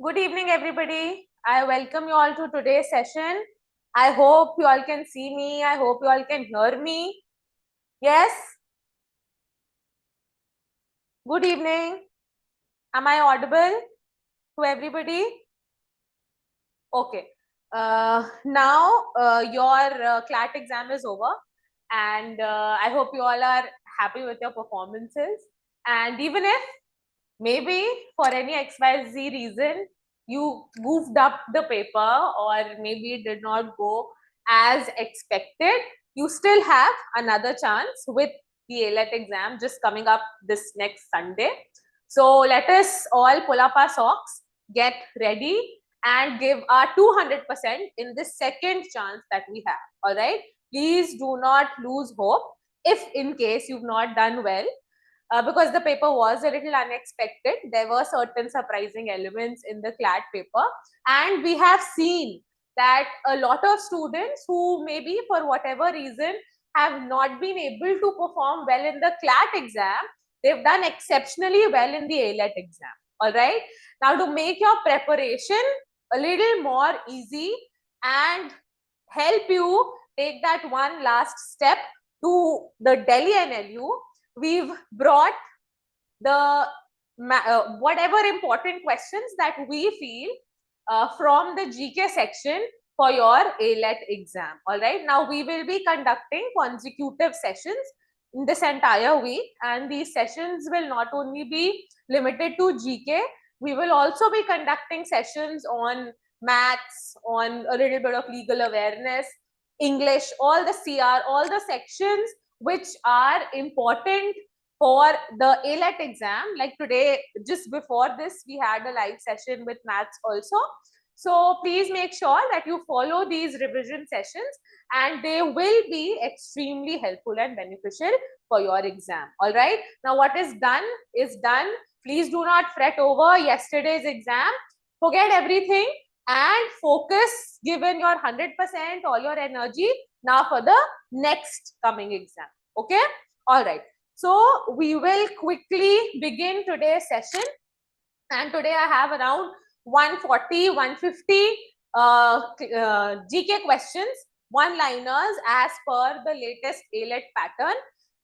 Good evening, everybody. I welcome you all to today's session. I hope you all can see me. I hope you all can hear me. Yes? Good evening. Am I audible to everybody? Okay. Now your Clat exam is over, and I hope you all are happy with your performances. And even if maybe for any XYZ reason you goofed up the paper or maybe it did not go as expected, you still have another chance with the AILET exam just coming up this next Sunday. So let us all pull up our socks, get ready, and give our 200% in this second chance that we have. All right. Please do not lose hope if in case you've not done well. Because the paper was a little unexpected. There were certain surprising elements in the Clat paper, and we have seen that a lot of students who maybe for whatever reason have not been able to perform well in the Clat exam, they've done exceptionally well in the AILET exam. All right. Now, to make your preparation a little more easy and help you take that one last step to the Delhi NLU, we've brought the whatever important questions that we feel from the GK section for your AILET exam. All right. Now we will be conducting consecutive sessions in this entire week, and these sessions will not only be limited to GK. We will also be conducting sessions on maths, on a little bit of legal awareness, English, all the CR, all the sections which are important for the AILET exam. Like today, just before this, we had a live session with maths also. So please make sure that you follow these revision sessions, and they will be extremely helpful and beneficial for your exam. All right. Now, what is done is done. Please do not fret over yesterday's exam. Forget everything and focus, given your 100%, all your energy now for the next coming exam. Okay. All right. So we will quickly begin today's session, and today I have around 140, 150 GK questions, one-liners as per the latest AILET pattern.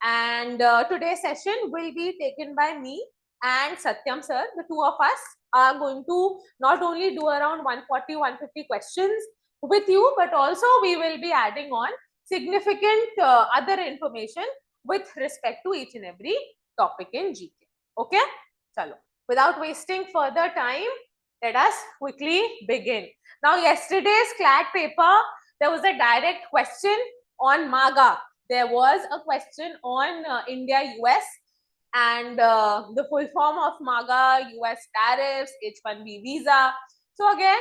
And today's session will be taken by me and Satyam sir. The two of us are going to not only do around 140, 150 questions with you, but also we will be adding on significant other information with respect to each and every topic in GK. Okay? Chalo. Without wasting further time, let us quickly begin. Now, yesterday's Clat paper, there was a direct question on MAGA. There was a question on India-US and the full form of MAGA, US tariffs, H-1B visa. So again,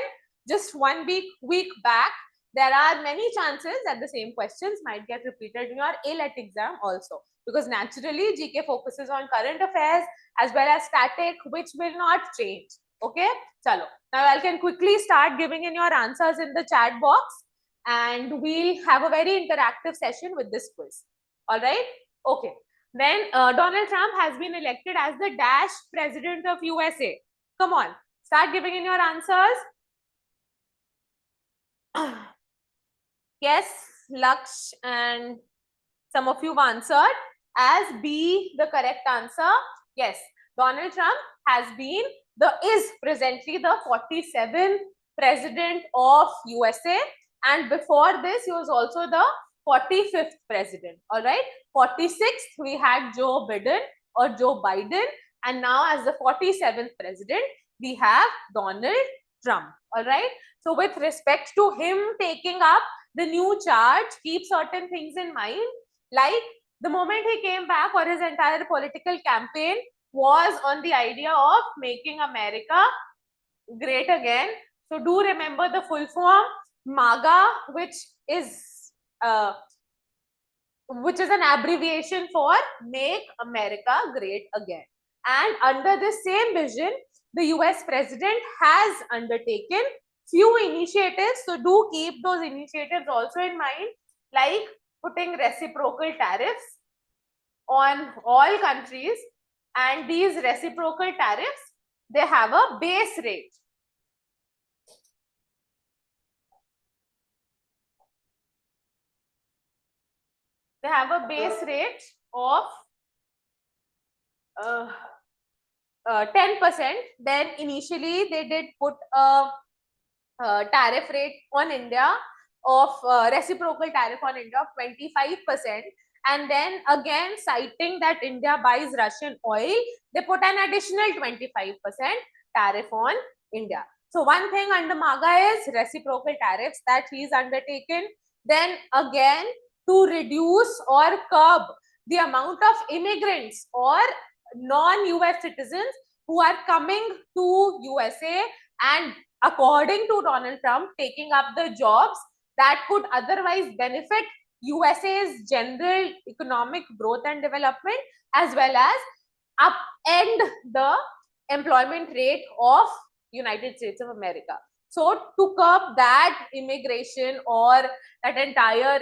just 1 week back, there are many chances that the same questions might get repeated in your AILET exam also, because naturally GK focuses on current affairs as well as static, which will not change. Okay, chalo. Now I can quickly start giving in your answers in the chat box, and we'll have a very interactive session with this quiz. All right. Okay. Then Donald Trump has been elected as the dash president of USA. Come on, start giving in your answers. Yes, Laksh and some of you have answered as B the correct answer. Yes, Donald Trump is presently the 47th president of USA, and before this he was also the 45th president. All right, 46th we had Joe Biden, and now as the 47th president we have Donald Trump. All right, so with respect to him taking up the new charge, keep certain things in mind, like the moment he came back, or his entire political campaign was on the idea of making America great again. So do remember the full form MAGA, which is an abbreviation for Make America Great Again. And under the same vision, the US president has undertaken few initiatives. So do keep those initiatives also in mind, like putting reciprocal tariffs on all countries, and these reciprocal tariffs, they have a base rate. They have a base rate of 10%. Then initially they did put a tariff rate on India of reciprocal tariff on India of 25%. And then again, citing that India buys Russian oil, they put an additional 25% tariff on India. So one thing under MAGA is reciprocal tariffs that he's undertaken. Then again, to reduce or curb the amount of immigrants or non-US citizens who are coming to USA and, according to Donald Trump, taking up the jobs that could otherwise benefit USA's general economic growth and development, as well as upend the employment rate of United States of America. So to curb that immigration or that entire,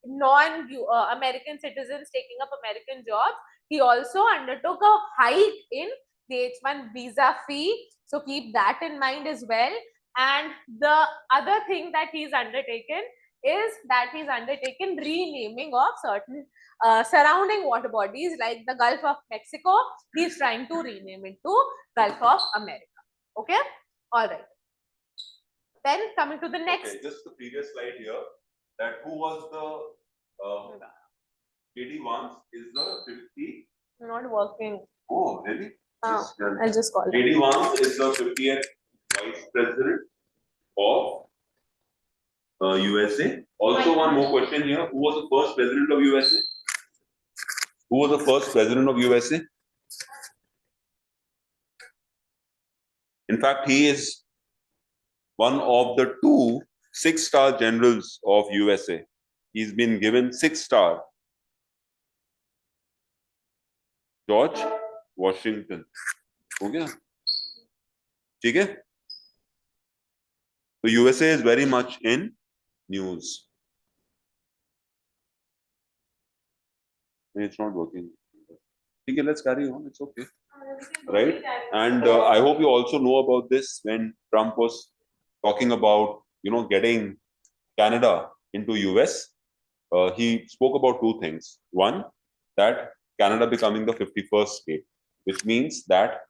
non-American citizens taking up American jobs, he also undertook a hike in the H-1 visa fee. So keep that in mind as well. And the other thing that he's undertaken is that he's undertaken renaming of certain surrounding water bodies like the Gulf of Mexico. He's trying to rename it to Gulf of America. Okay, all right. Then coming to the next. Okay, just the previous slide here. That who was the KD Vance is the 50. Not working. Oh, really? Oh, I'll just call it. KD Vance is the 50th Vice President of USA. Also, one more question here. Who was the first President of USA? Who was the first President of USA? In fact, he is one of the two 6-star generals of USA. He's been given 6-star. George Washington. Okay. Okay. So USA is very much in news. It's not working. Okay, let's carry on. It's okay. Right? And I hope you also know about this when Trump was talking about, getting Canada into US. He spoke about two things. One, that Canada becoming the 51st state, which means that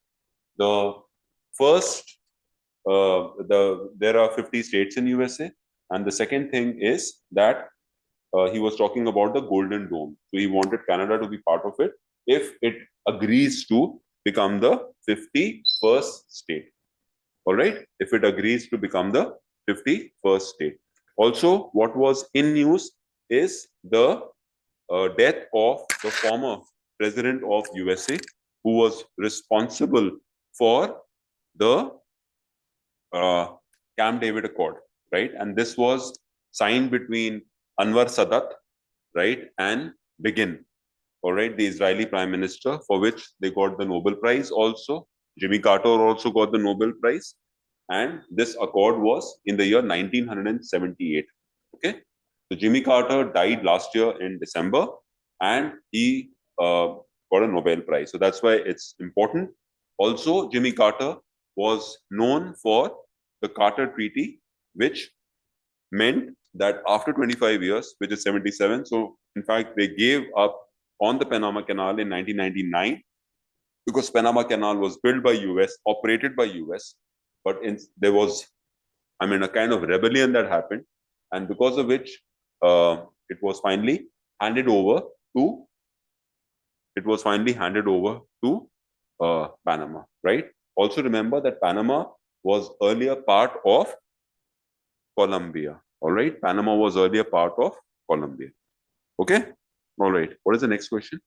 the first, there are 50 states in USA. And the second thing is that he was talking about the Golden Dome. So he wanted Canada to be part of it if it agrees to become the 51st state. All right, if it agrees to become the 51st state. Also, what was in news is the death of the former president of USA, who was responsible for the Camp David Accord, right? And this was signed between Anwar Sadat, right, and Begin, all right, the Israeli prime minister, for which they got the Nobel Prize also. Jimmy Carter also got the Nobel Prize. And this accord was in the year 1978. Okay. So Jimmy Carter died last year in December and he got a Nobel Prize. So that's why it's important. Also, Jimmy Carter was known for the Carter Treaty, which meant that after 25 years, which is 77, so in fact, they gave up on the Panama Canal in 1999 because Panama Canal was built by US, operated by US, but there was, a kind of rebellion that happened, and because of which it was finally handed over to Panama, right? Also remember that Panama was earlier part of Colombia. All right, Panama was earlier part of Colombia. Okay, all right. What is the next question?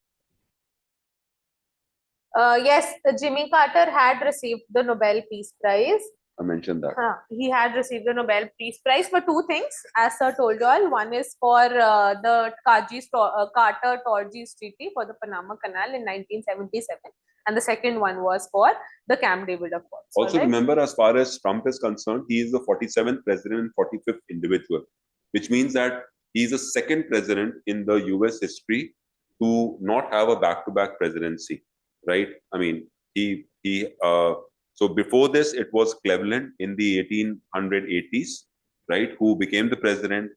Yes, Jimmy Carter had received the Nobel Peace Prize. I mentioned that. He had received the Nobel Peace Prize for two things, as Sir told you all. One is for the Carter-Torres Treaty for the Panama Canal in 1977. And the second one was for the Camp David Accord. Also, remember, as far as Trump is concerned, he is the 47th president and 45th individual, which means that he is the second president in the US history to not have a back-to-back presidency, right? I mean, so before this, it was Cleveland in the 1880s, right, who became the president.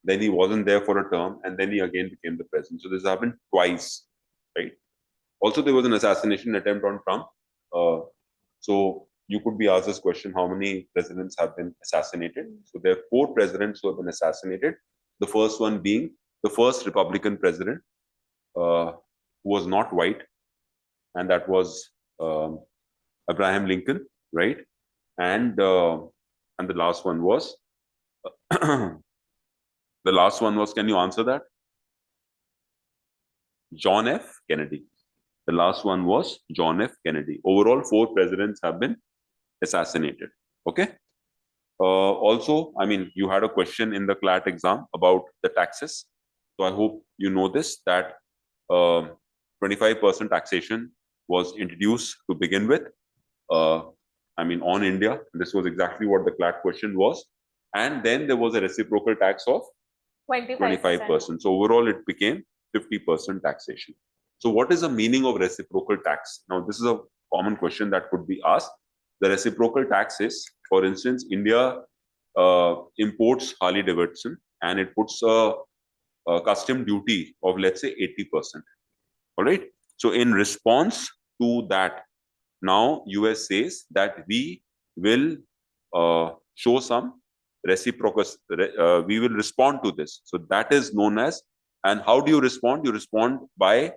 then he wasn't there for a term, and then he again became the president. So this happened twice, right? Also, there was an assassination attempt on Trump. So you could be asked this question: how many presidents have been assassinated? So there are 4 presidents who have been assassinated. The first one being the first Republican president, who was not white, and that was Abraham Lincoln, right? And the last one was the last one was. Can you answer that? John F. Kennedy. The last one was John F. Kennedy. Overall, 4 presidents have been assassinated. Okay. Also, I mean, you had a question in the Clat exam about the taxes. So I hope you know this, that 25% taxation was introduced to begin with. I mean, on India. This was exactly what the Clat question was. And then there was a reciprocal tax of 25%. So overall, it became 50% taxation. So what is the meaning of reciprocal tax? Now, this is a common question that could be asked. The reciprocal tax is, for instance, India imports Harley Davidson and it puts a custom duty of, let's say, 80%. All right. So in response to that, now US says that we will show some reciprocal, we will respond to this. So that is known as, and how do you respond? You respond by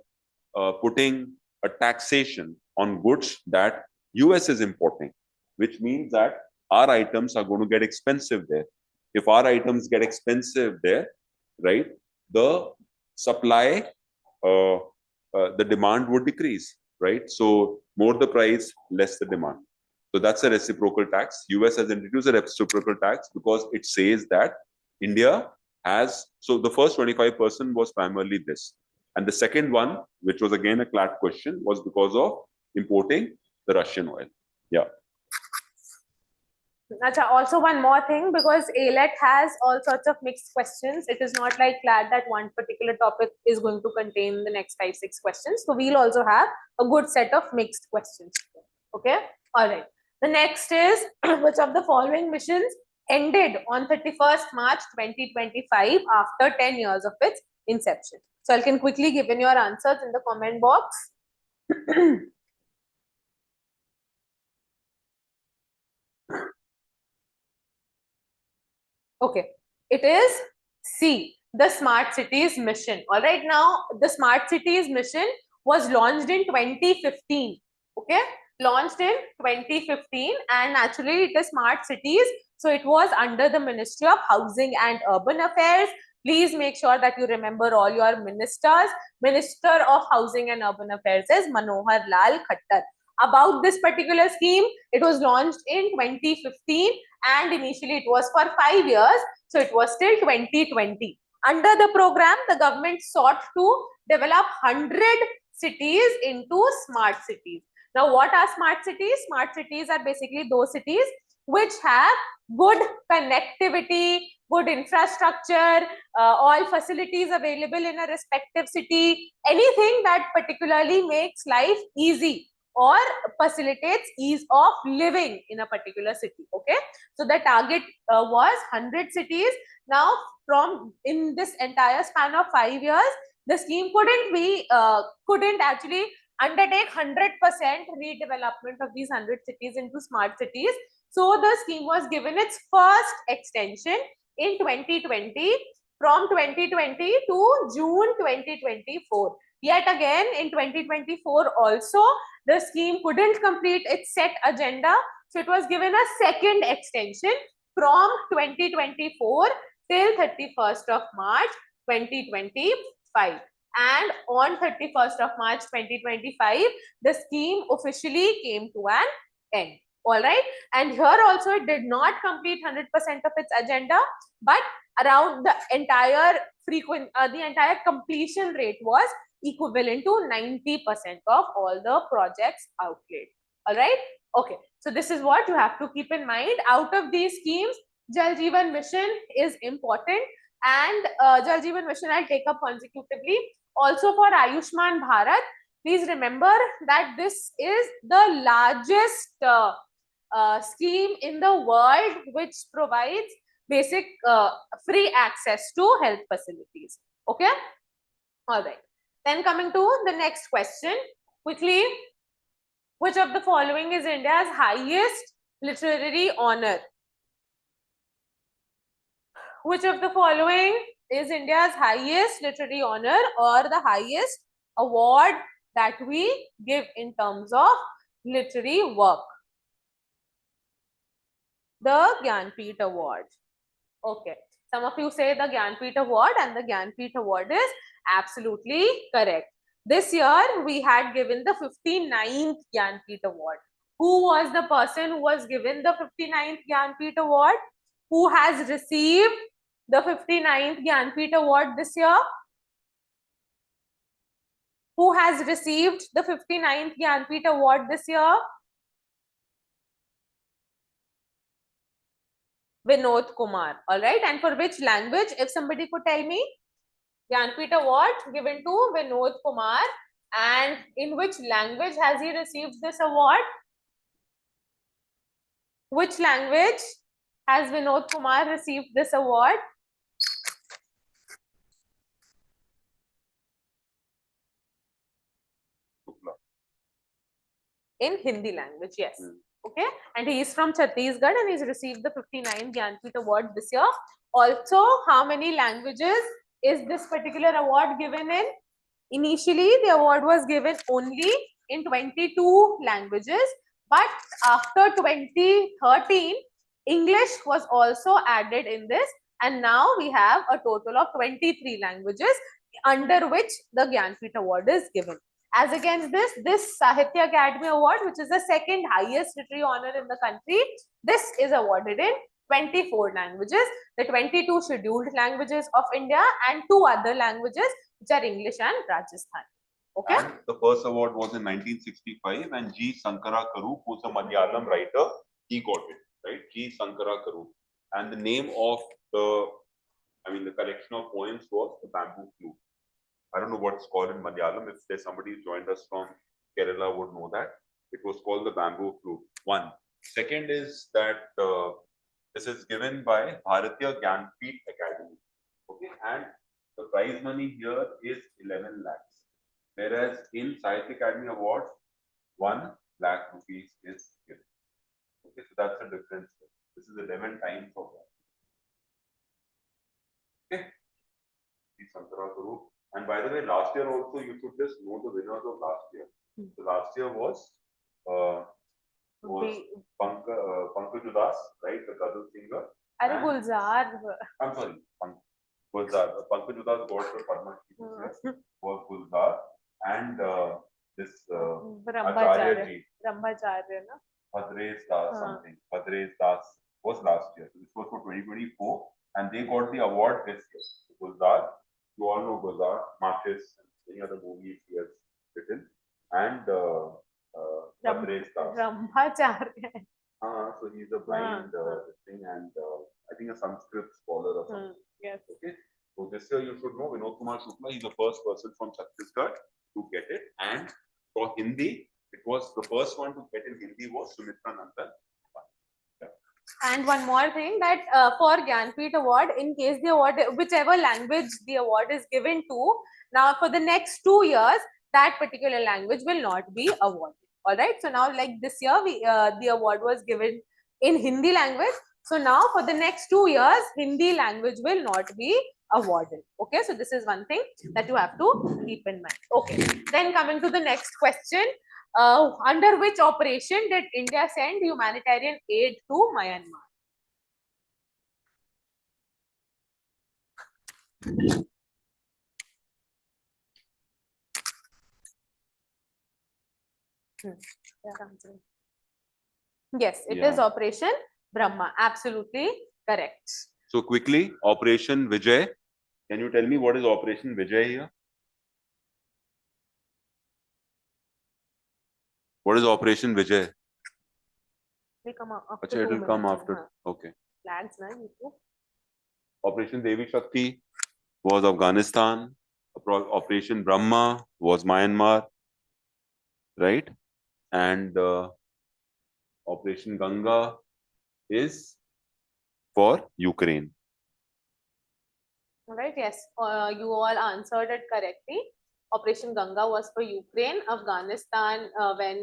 putting a taxation on goods that US is importing, which means that our items are going to get expensive there. If our items get expensive there, right, the supply, the demand would decrease, right? So more the price, less the demand. So that's a reciprocal tax. US has introduced a reciprocal tax because it says that India has, so the first 25% was primarily this. And the second one, which was again a Clat question, was because of importing the Russian oil. Yeah. Also, one more thing, because AILET has all sorts of mixed questions. It is not like Clat that one particular topic is going to contain the next 5-6 questions. So we'll also have a good set of mixed questions. Okay. All right. The next is, which of the following missions ended on 31st March 2025 after 10 years of its inception? So I can quickly give in your answers in the comment box. Okay, it is C, the Smart Cities mission. All right, now the Smart Cities mission was launched in 2015. Okay, launched in 2015, and naturally it is Smart Cities. So it was under the Ministry of Housing and Urban Affairs. Please make sure that you remember all your ministers. Minister of Housing and Urban Affairs is Manohar Lal Khattar. About this particular scheme, it was launched in 2015 and initially it was for 5 years. So it was till 2020. Under the program, the government sought to develop 100 cities into smart cities. Now, what are smart cities? Smart cities are basically those cities which have good connectivity, good infrastructure, all facilities available in a respective city, anything that particularly makes life easy or facilitates ease of living in a particular city. Okay, so the target was 100 cities. Now, from in this entire span of 5 years, the scheme couldn't actually undertake 100% redevelopment of these 100 cities into smart cities. So the scheme was given its first extension in 2020, from 2020 to June 2024. Yet again, in 2024 also, the scheme couldn't complete its set agenda. So it was given a second extension from 2024 till 31st of March 2025. And on 31st of March 2025, the scheme officially came to an end. All right. And here also, it did not complete 100% of its agenda, but around the entire completion rate was equivalent to 90% of all the projects outlaid. All right. Okay. So this is what you have to keep in mind. Out of these schemes, Jal Jeevan Mission is important, and Jal Jeevan Mission I'll take up consecutively. Also for Ayushman Bharat, please remember that this is the largest scheme in the world which provides basic free access to health facilities. Okay, all right. Then coming to the next question quickly, which of the following is India's highest literary honor? Which of the following is India's highest literary honor or the highest award that we give in terms of literary work? The Gyanpith Award. Okay. Some of you say the Gyanpith Award, and the Gyanpith Award is absolutely correct. This year, we had given the 59th Gyanpith Award. Who was the person who was given the 59th Gyanpith Award? Who has received the 59th Gyanpith Award this year? Who has received the 59th Gyanpith Award this year? Vinod Kumar. All right. And for which language, if somebody could tell me? Gyanpith Award given to Vinod Kumar. And in which language has he received this award? Which language has Vinod Kumar received this award? In Hindi language, yes. Okay, and he is from Chhattisgarh and he's received the 59th Gyanpith Award this year. Also, how many languages is this particular award given in? Initially, the award was given only in 22 languages, but after 2013, English was also added in this, and now we have a total of 23 languages under which the Gyanpith Award is given. As against this Sahitya Academy Award, which is the second highest literary honor in the country, this is awarded in 24 languages, the 22 scheduled languages of India and 2 other languages, which are English and Rajasthani. Okay. And the first award was in 1965, and G. Sankara Karu, who's a Malayalam writer, he got it, right? G. Sankara Karu. And the name of the collection of poems was The Bamboo Flute. I don't know what it's called in Malayalam. If there's somebody who joined us from Kerala would know that. It was called The Bamboo Flute. One. Second is that this is given by Bharatiya Gyanpith Academy. Okay, and the prize money here is 11 lakhs. Whereas in Sahitya Academy Awards, 1 lakh rupees is given. Okay, so that's the difference. This is 11 times of that. Okay. And by the way, last year also you should just know the winners of last year. So last year was Pankaj Udas, right, the ghazal singer. Gulzar. I'm sorry, Gulzar. Pankaj Udas got the Padma Shri was Gulzar, and this Acharya ji. Brahmacharya, na? Bhadres Das something. Bhadres Das was last year. So this was for 2024, and they got the award this year. Gulzar. You all know Gulzar, Marches, and many other movies he has written, and Bhadres Das. Brahmacharya. So he's a blind thing, and I think a Sanskrit scholar or something. Yes. Okay. So this year you should know Vinod Kumar Shukla. He's the first person from Chhattisgarh to get it, and for Hindi, it was the first one to get in Hindi was Sumitra Nandan. And one more thing, that for Gyanpith Award, in case the award, whichever language the award is given to, now for the next 2 years, that particular language will not be awarded. All right. So now, like this year, the award was given in Hindi language. So now for the next 2 years, Hindi language will not be awarded. Okay. So this is one thing that you have to keep in mind. Okay. Then coming to the next question. Under which operation did India send humanitarian aid to Myanmar? Yes, it is Operation Brahma. Absolutely correct. So quickly, Operation Vijay. Can you tell me what is Operation Vijay here? What is Operation Vijay? It will come after. Okay. Flags, Operation Devi Shakti was Afghanistan. Operation Brahma was Myanmar, right? And Operation Ganga is for Ukraine? All right, yes, you all answered it correctly. Operation Ganga was for Ukraine. Afghanistan, when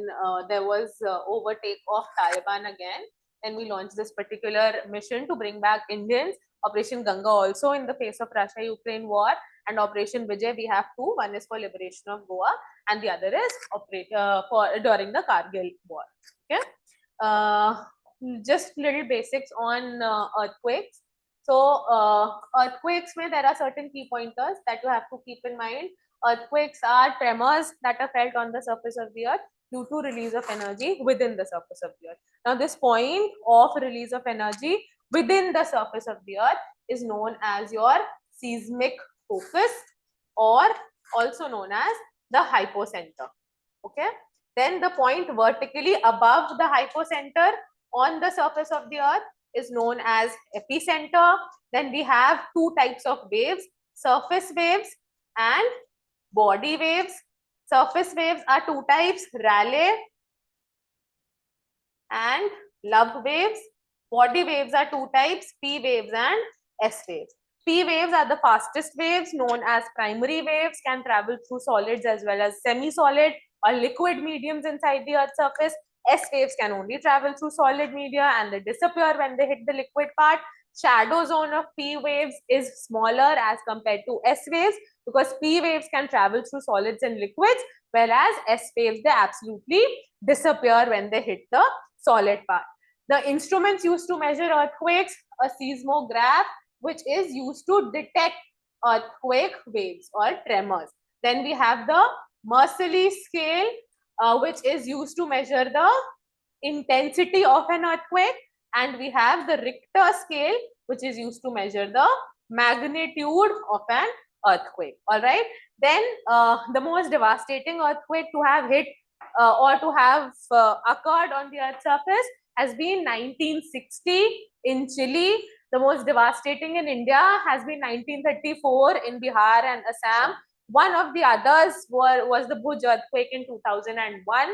there was overtake of Taliban again, and we launched this particular mission to bring back Indians. Operation Ganga also in the face of Russia-Ukraine war, and Operation Vijay, we have two. One is for liberation of Goa, and the other is for during the Kargil war. Okay, just little basics on earthquakes. So earthquakes, there are certain key pointers that you have to keep in mind. Earthquakes are tremors that are felt on the surface of the earth due to release of energy within the surface of the earth. Now, this point of release of energy within the surface of the earth is known as your seismic focus, or also known as the hypocenter. Okay. Then the point vertically above the hypocenter on the surface of the earth is known as epicenter. Then we have two types of waves, surface waves and body waves. Surface waves are two types, Rayleigh and Love waves. Body waves are two types, P waves and S waves. P waves are the fastest waves, known as primary waves, can travel through solids as well as semi-solid or liquid mediums inside the Earth's surface. S waves can only travel through solid media and they disappear when they hit the liquid part. Shadow zone of P waves is smaller as compared to S waves, because P waves can travel through solids and liquids, whereas S waves, they absolutely disappear when they hit the solid part. The instruments used to measure earthquakes, a seismograph, which is used to detect earthquake waves or tremors. Then we have the Mercalli scale, which is used to measure the intensity of an earthquake. And we have the Richter scale, which is used to measure the magnitude of an earthquake. All right. Then the most devastating earthquake to have hit or to have occurred on the Earth's surface has been 1960 in Chile. The most devastating in India has been 1934 in Bihar and Assam. One of the others was the Bhuj earthquake in 2001.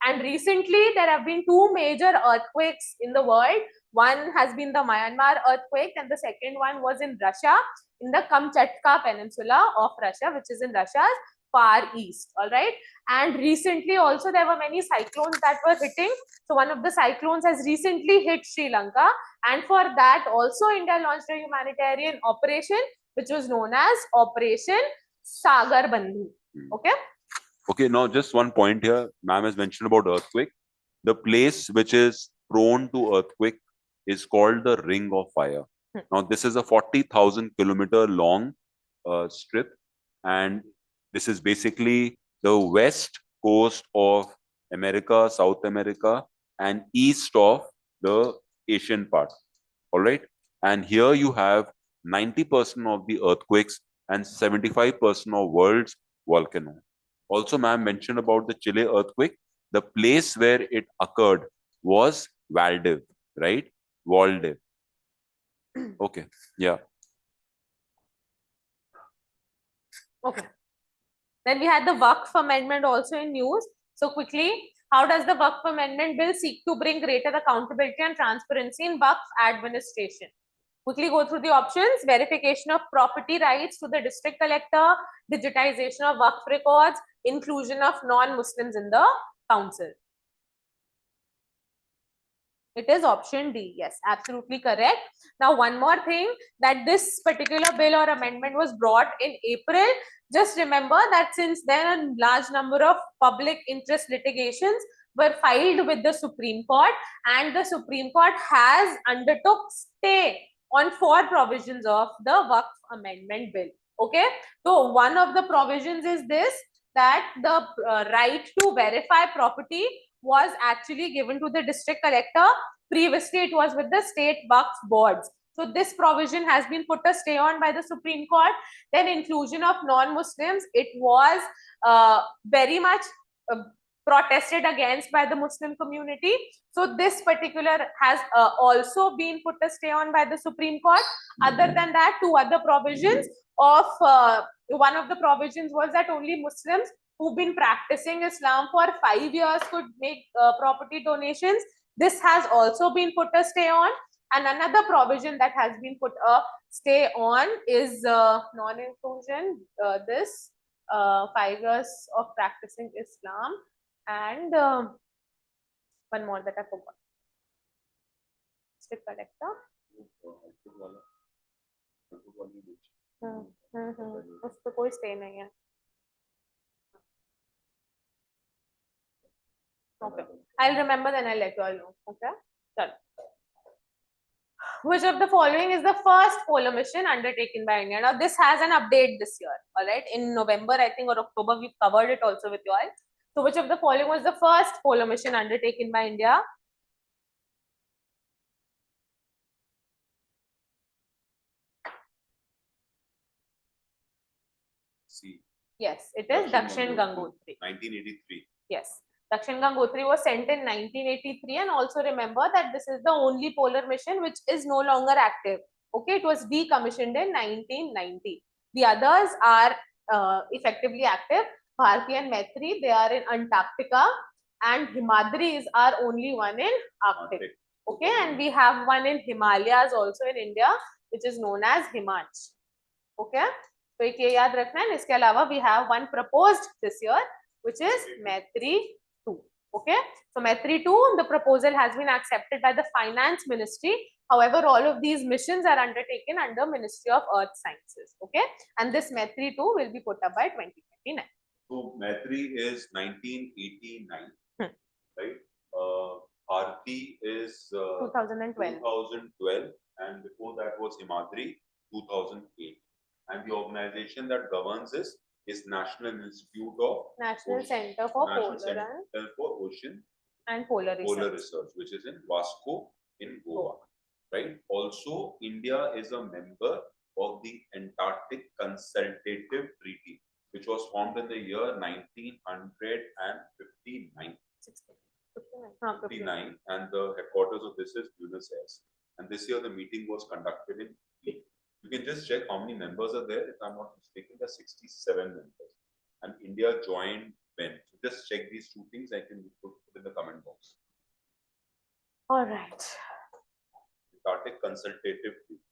And recently, there have been two major earthquakes in the world. One has been the Myanmar earthquake, and the second one was in Russia, in the Kamchatka Peninsula of Russia, which is in Russia's far east. All right. And recently also there were many cyclones that were hitting. So one of the cyclones has recently hit Sri Lanka, and for that also India launched a humanitarian operation which was known as Operation Sagar Bandhu. Okay. Okay, now just one point here. Ma'am has mentioned about earthquake. The place which is prone to earthquake is called the Ring of Fire. Now this is a 40,000 kilometer long strip, and this is basically the west coast of America, South America, and east of the Asian part. All right. And here you have 90% of the earthquakes and 75% of world's volcano. Also, ma'am mentioned about the Chile earthquake. The place where it occurred was Valdiv, right? Valdiv. Okay. Yeah. Okay. Then we had the Waqf amendment also in news. So quickly, how does the Waqf amendment bill seek to bring greater accountability and transparency in Waqf administration? Quickly go through the options: verification of property rights to the district collector, digitization of Waqf records, inclusion of non-Muslims in the council. It is option D. Yes, absolutely correct. Now, one more thing, that this particular bill or amendment was brought in April. Just remember that since then, a large number of public interest litigations were filed with the Supreme Court, and the Supreme Court has undertook stay on 4 provisions of the Waqf amendment bill. Okay. So, one of the provisions is this, that the right to verify property was actually given to the district collector. Previously, it was with the state Waqf boards. So this provision has been put a stay on by the Supreme Court. Then inclusion of non-Muslims, it was very much protested against by the Muslim community. So this particular has also been put a stay on by the Supreme Court. Other than that, 2 other provisions of one of the provisions was that only Muslims who've been practicing Islam for 5 years could make property donations. This has also been put a stay on. And another provision that has been put a stay on is non-inclusion, 5 years of practicing Islam, and one more that I forgot. District collector. उस पे कोई stay नहीं है. Okay, I'll remember, then I'll let you all know. Okay, done. Which of the following is the first polar mission undertaken by India? Now, this has an update this year. All right, in November, I think, or October, we've covered it also with you all. So, which of the following was the first polar mission undertaken by India? See. Yes, it is Dakshin Gangotri. 1983. Yes. Dakshin Gangotri was sent in 1983, and also remember that this is the only polar mission which is no longer active. Okay, it was decommissioned in 1990. The others are effectively active. Bharti and Maitri, they are in Antarctica, and Himadris are only one in Arctic. Okay, and we have one in Himalayas also in India, which is known as Himach. Okay, so एक ये याद रखना है. इसके अलावा we have one proposed this year, which is Maitri 2. Okay, so Maitri 2, the proposal has been accepted by the Finance Ministry. However, all of these missions are undertaken under Ministry of Earth Sciences. Okay, and this Maitri 2 will be put up by 2029. So Maitri is 1989, right? Bharti is 2012, and before that was Himadri 2008. And the organization that governs this is National Institute of National Center for Ocean and Polar Research, which is in Vasco in Goa, right? Also, India is a member of the Antarctic Consultative Treaty, which was formed in the year 1959. 59, and the headquarters of this is Buenos Aires. And this year the meeting was conducted in Italy. You can just check how many members are there. If I'm not mistaken, there are 67 members. And India joined when. So just check these two things. I can put in the comment box. All right. Antarctic Consultative Treaty.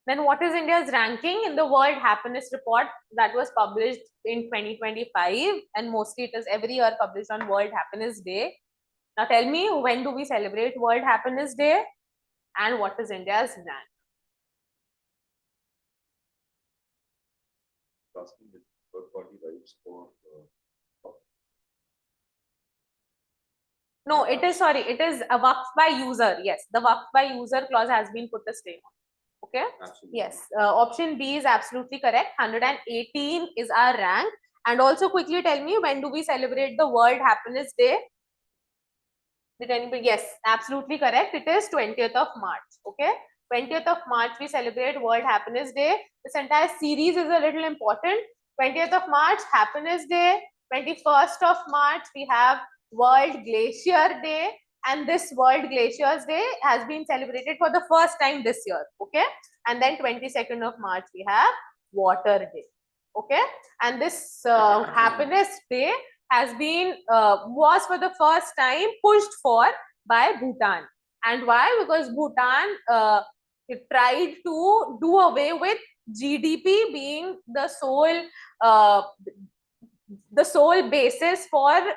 Then what is India's ranking in the World Happiness Report that was published in 2025? And mostly it is every year published on World Happiness Day. Now tell me, when do we celebrate World Happiness Day? And what is India's rank? No, it is, sorry, it is a Waqf by user. Yes, the Waqf by user clause has been put a stay on. Okay. Absolutely. Yes, option B is absolutely correct. 118 is our rank. And also quickly tell me, when do we celebrate the World Happiness Day? Did anybody? Yes, absolutely correct. It is 20th of March. Okay, 20th of March we celebrate World Happiness Day. This entire series is a little important. 20th of March, Happiness Day. 21st of March, we have World Glacier Day. And this World Glaciers Day has been celebrated for the first time this year. Okay, and then 22nd of March, we have Water Day. Okay, and this Happiness Day has been was for the first time pushed for by Bhutan. And why? Because Bhutan it tried to do away with GDP being the sole basis for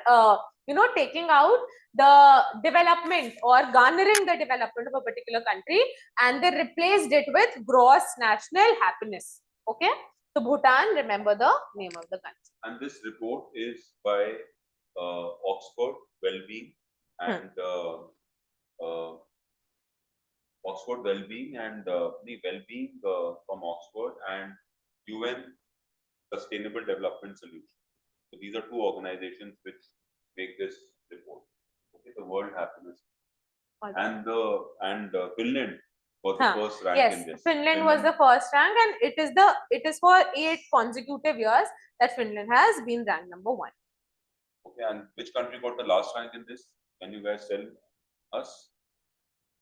taking out the development or garnering the development of a particular country, and they replaced it with gross national happiness. Okay, so Bhutan, remember the name of the country. And this report is by Oxford Wellbeing and Oxford Wellbeing and the Wellbeing from Oxford and UN Sustainable Development Solution. So these are two organizations which make this report. Okay, the World Happiness. Okay. And Finland was the first rank in this. Finland was the first rank, and it is for 8 consecutive years that Finland has been ranked number 1. Okay, and which country got the last rank in this? Can you guys tell us?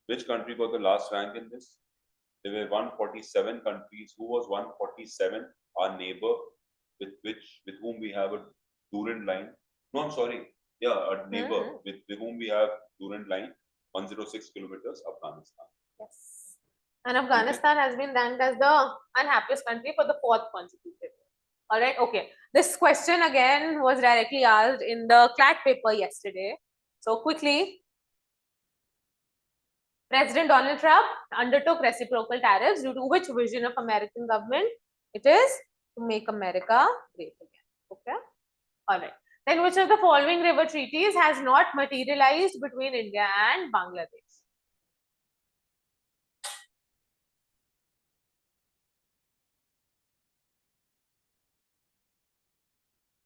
Which country got the last rank in this? There were 147 countries. Who was 147? Our neighbor, with whom we have a Durand line. No, I'm sorry. Yeah, a neighbor with whom we have Durand line, 106 kilometers, Afghanistan. Yes. And Afghanistan has been ranked as the unhappiest country for the 4th consecutive year. All right, okay. This question again was directly asked in the Clat paper yesterday. So quickly, President Donald Trump undertook reciprocal tariffs due to which vision of American government? It is to make America great again. Okay. All right. Then which of the following river treaties has not materialized between India and Bangladesh?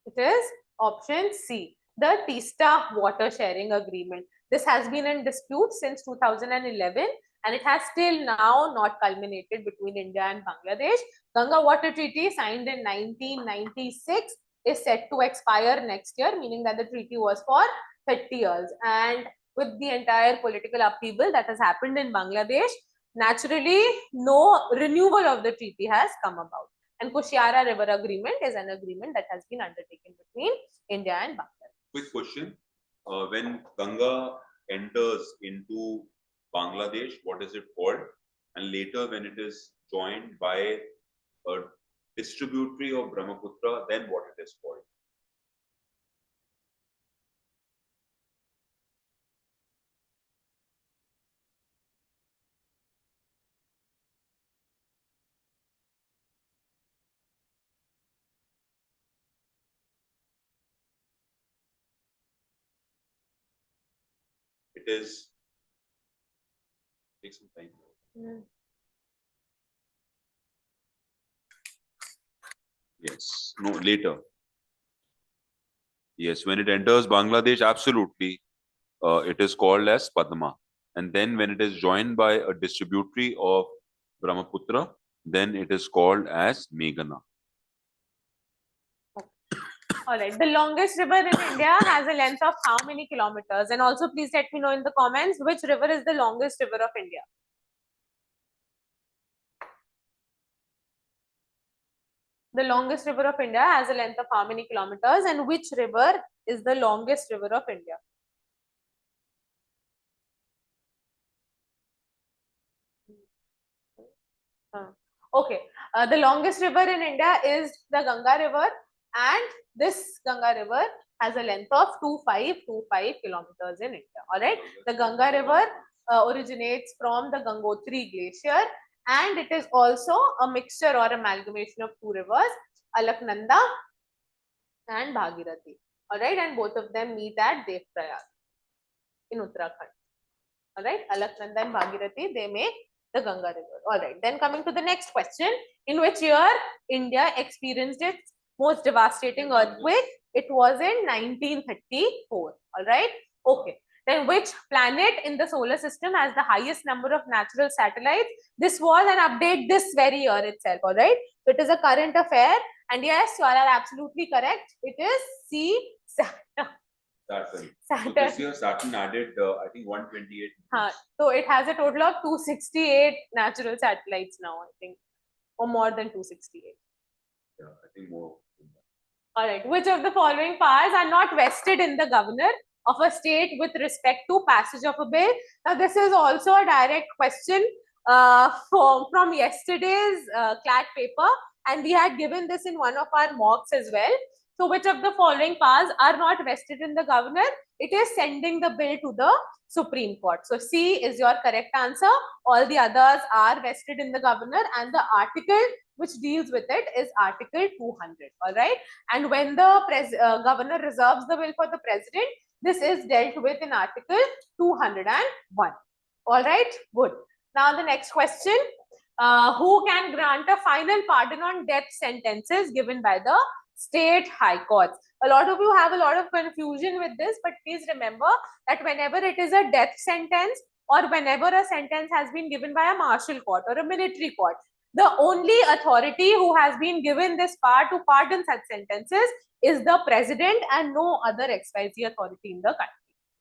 It is option C, the Teesta water sharing agreement. This has been in dispute since 2011 and it has still now not culminated between India and Bangladesh. Ganga Water Treaty signed in 1996 is set to expire next year, meaning that the treaty was for 30 years. And with the entire political upheaval that has happened in Bangladesh, naturally no renewal of the treaty has come about. And Kushiara River Agreement is an agreement that has been undertaken between India and Bangladesh. Quick question. When Ganga enters into Bangladesh, what is it called? And later when it is joined by a distributary of Brahmaputra, then what it is called? It is, take some time. Yes, no, later. Yes, when it enters Bangladesh, absolutely, it is called as Padma. And then when it is joined by a distributary of Brahmaputra, then it is called as Meghana. All right. The longest river in India has a length of how many kilometers? And also please let me know in the comments which river is the longest river of India. The longest river of India has a length of how many kilometers and which river is the longest river of India? Okay, the longest river in India is the Ganga River, and this Ganga River has a length of 2525 kilometers in India. All right, the Ganga River originates from the Gangotri Glacier, and it is also a mixture or amalgamation of two rivers, Alaknanda and Bhagirathi. All right, and both of them meet at Devprayag in Uttarakhand. All right, Alaknanda and Bhagirathi, they make the Ganga River. All right, then coming to the next question, in which year India experienced its most devastating earthquake? It was in 1934. All right, okay. Then which planet in the solar system has the highest number of natural satellites? This was an update this very year itself. All right, so it is a current affair, and yes, you all are absolutely correct. It is C, Saturn. Saturn. Saturn. So this year Saturn added, I think, 128. So it has a total of 268 natural satellites now, I think, or more than 268. Yeah, I think more. All right. Which of the following powers are not vested in the governor of a state with respect to passage of a bill? Now, this is also a direct question from yesterday's Clat paper, and we had given this in one of our mocks as well. So, which of the following powers are not vested in the governor? It is sending the bill to the Supreme Court. So, C is your correct answer. All the others are vested in the governor, and the article which deals with it is Article 200. All right. And when the governor reserves the bill for the president, this is dealt with in Article 201. All right. Good. Now, the next question. Who can grant a final pardon on death sentences given by the state high courts? A lot of you have a lot of confusion with this, but please remember that whenever it is a death sentence or whenever a sentence has been given by a martial court or a military court, the only authority who has been given this power to pardon such sentences is the president and no other XYZ authority in the country.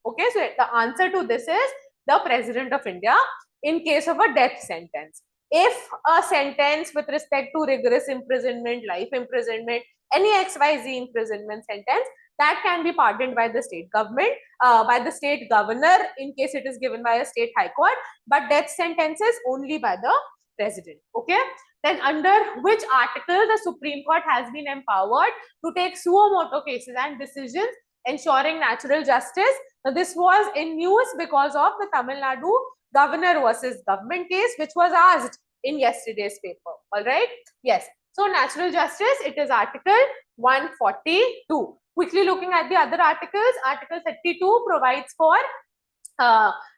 Okay, so the answer to this is the president of India in case of a death sentence. If a sentence with respect to rigorous imprisonment, life imprisonment, any XYZ imprisonment sentence that can be pardoned by the state government, by the state governor in case it is given by a state high court, but death sentences only by the president. Okay. Then under which article the Supreme Court has been empowered to take suo motu cases and decisions ensuring natural justice? Now, this was in news because of the Tamil Nadu governor versus government case, which was asked in yesterday's paper. All right. Yes. So natural justice, it is Article 142. Quickly looking at the other articles, Article 32 provides for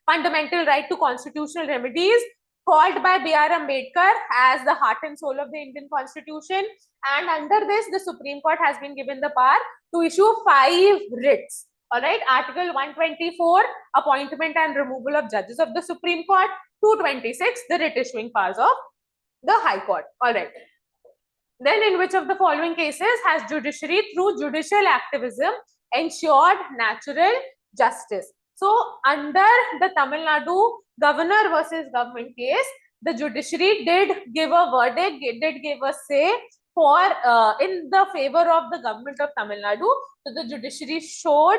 fundamental right to constitutional remedies, called by B.R. Ambedkar as the heart and soul of the Indian Constitution. And under this, the Supreme Court has been given the power to issue 5 writs. All right, Article 124, appointment and removal of judges of the Supreme Court. 226, the writ issuing powers of the High Court. All right. Then in which of the following cases has judiciary through judicial activism ensured natural justice? So under the Tamil Nadu governor versus government case, the judiciary did give a verdict, did give a say for in the favor of the government of Tamil Nadu. So the judiciary showed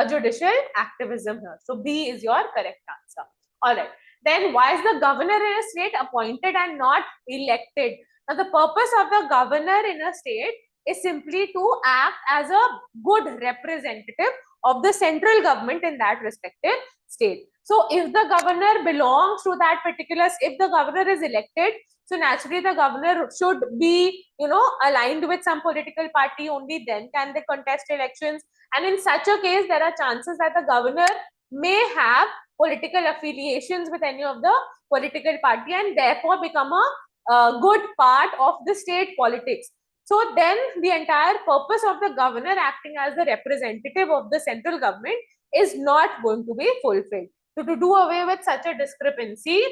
judicial activism here. So B is your correct answer. All right. Then why is the governor in a state appointed and not elected? Now, the purpose of the governor in a state is simply to act as a good representative of the central government in that respective state. So, if the governor belongs to that particular, if the governor is elected, so naturally the governor should be, aligned with some political party, only then can they contest elections. And in such a case, there are chances that the governor may have political affiliations with any of the political party and therefore become a good part of the state politics. So then the entire purpose of the governor acting as the representative of the central government is not going to be fulfilled. So to do away with such a discrepancy,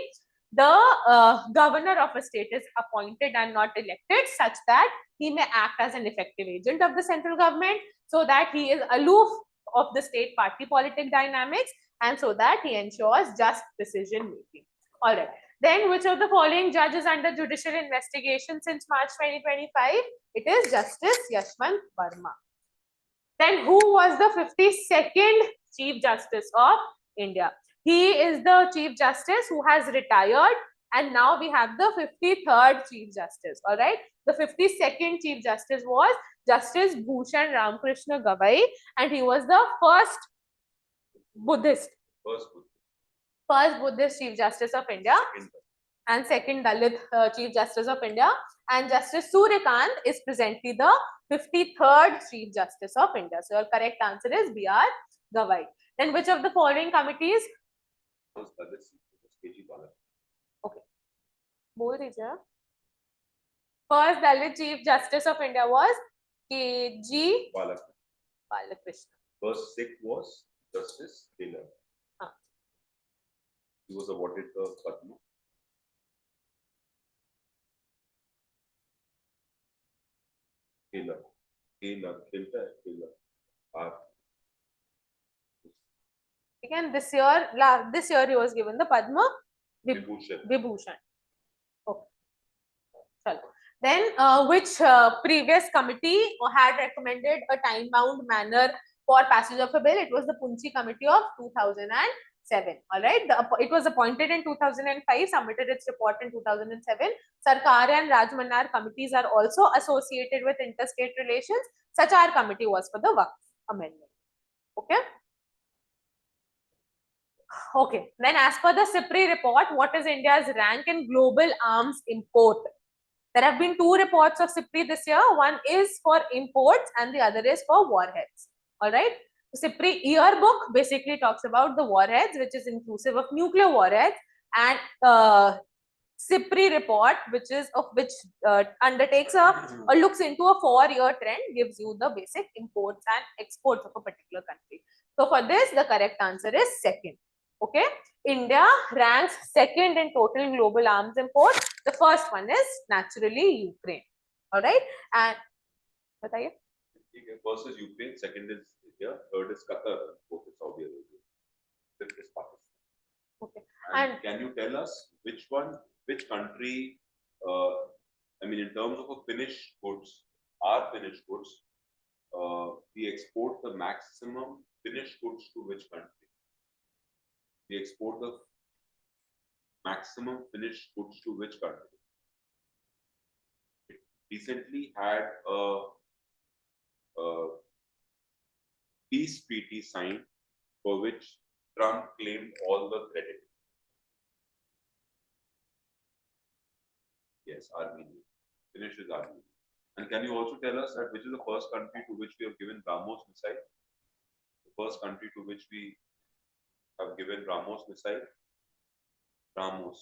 the governor of a state is appointed and not elected such that he may act as an effective agent of the central government, so that he is aloof of the state party politic dynamics, and so that he ensures just decision making. All right. Then which of the following judges under judicial investigation since March 2025? It is Justice Yashwant Verma. Then who was the 52nd Chief Justice of India? He is the Chief Justice who has retired, and now we have the 53rd Chief Justice. All right. The 52nd Chief Justice was Justice Bhushan Ramakrishna Gavai, and he was the first Buddhist Chief Justice of India and second Dalit Chief Justice of India. And Justice Suryakant is presently the 53rd Chief Justice of India. So your correct answer is B.R. Gavai. Then which of the following committees? Okay. Bol dijiye. First Dalit Chief Justice of India was K.G. Balakrishna. First Sikh was Justice Taylor. He was awarded the Padma. Taylor. Again, this year he was given the Padma Vibhushan. Okay. Chalo. Then which previous committee had recommended a time-bound manner for passage of a bill? It was the Punchi Committee of 2007. All right. It was appointed in 2005, submitted its report in 2007. Sarkar and Rajmanar committees are also associated with interstate relations. Sachar committee was for the Waqf amendment. Okay. Okay. Then as per the CIPRI report, what is India's rank in global arms import? There have been 2 reports of CIPRI this year. One is for imports and the other is for warheads. All right. The CIPRI yearbook basically talks about the warheads, which is inclusive of nuclear warheads, and CIPRI report, which undertakes or looks into a 4-year trend, gives you the basic imports and exports of a particular country. So for this, the correct answer is second. Okay. India ranks second in total global arms import. The first one is naturally Ukraine. All right. And बताइए. First is Ukraine, second is India, third is Qatar, fourth is Saudi Arabia, fifth is Pakistan. Okay. And can you tell us which country, in terms of finished goods, we export the maximum finished goods to which country? We export the maximum finished goods to which country? It recently had a peace treaty signed for which Trump claimed all the credit. Yes, Armenia. Finish is Armenia. And can you also tell us that which is the first country to which we have given BrahMos missile? The first country to which we have given BrahMos missile? BrahMos.